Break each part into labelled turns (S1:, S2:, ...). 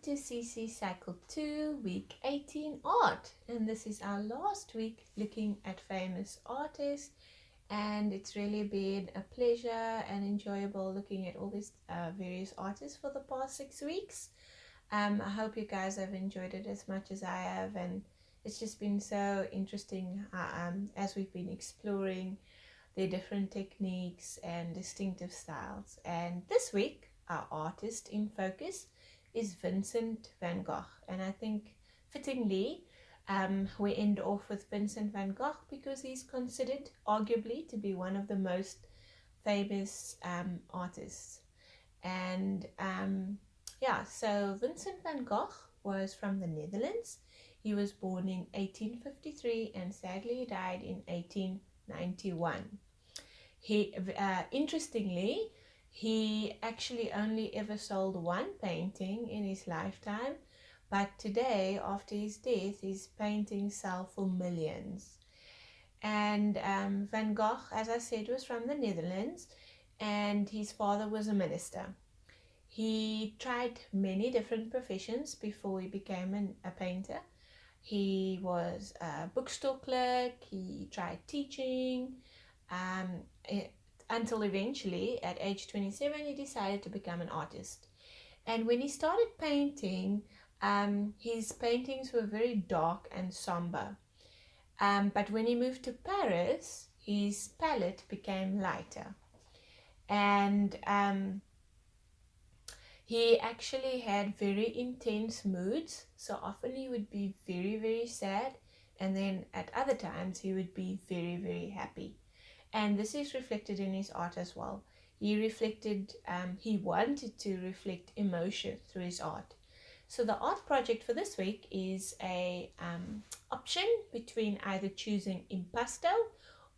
S1: to CC Cycle 2, Week 18 Art. And this is our last week looking at famous artists. And it's really been a pleasure and enjoyable looking at all these various artists for the past 6 weeks. I hope you guys have enjoyed it as much as I have. And it's just been so interesting as we've been exploring their different techniques and distinctive styles. And this week, our artist in focus is Vincent van Gogh. And I think fittingly, we end off with Vincent van Gogh because he's considered arguably to be one of the most famous artists. And so Vincent van Gogh was from the Netherlands. He was born in 1853 and sadly died in 1891. Interestingly, he actually only ever sold one painting in his lifetime, but today, after his death, his paintings sell for millions. And Van Gogh, as I said, was from the Netherlands, and his father was a minister. He tried many different professions before he became a painter. He was a bookstore clerk, he tried teaching, until eventually at age 27 he decided to become an artist. And when he started painting, his paintings were very dark and somber, but when he moved to Paris his palette became lighter, and he actually had very intense moods. So often he would be very, very sad, and then at other times he would be very, very happy. And this is reflected in his art as well. He wanted to reflect emotion through his art. So the art project for this week is a option between either choosing impasto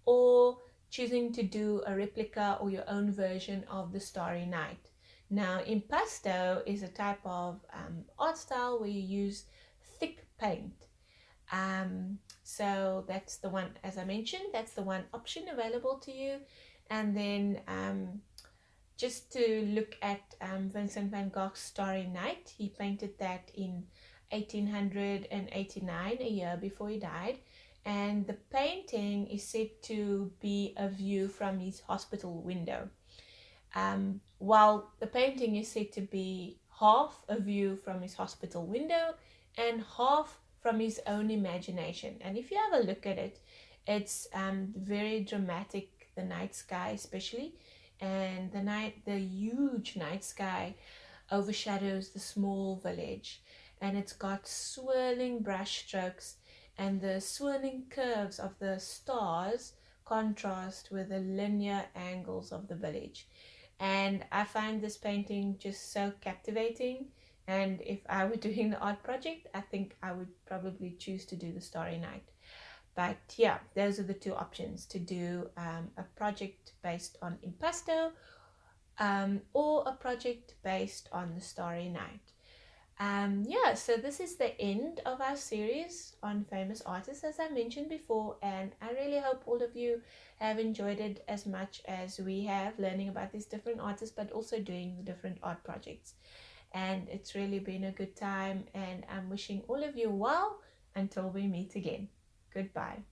S1: or choosing to do a replica or your own version of the Starry Night. Now, impasto is a type of art style where you use thick paint. So that's the one, as I mentioned, that's the one option available to you. And then just to look at Vincent van Gogh's Starry Night, he painted that in 1889, a year before he died. And the painting is said to be a view from his hospital window. While the painting is said to be half a view from his hospital window and half from his own imagination. And if you have a look at it, it's very dramatic, the night sky especially, and the huge night sky overshadows the small village, and it's got swirling brush strokes, and the swirling curves of the stars contrast with the linear angles of the village. And I find this painting just so captivating. And if I were doing the art project, I think I would probably choose to do the Starry Night. But yeah, those are the two options: to do a project based on impasto or a project based on the Starry Night. So this is the end of our series on famous artists, as I mentioned before, and I really hope all of you have enjoyed it as much as we have, learning about these different artists but also doing the different art projects. And it's really been a good time, and I'm wishing all of you well until we meet again. Goodbye.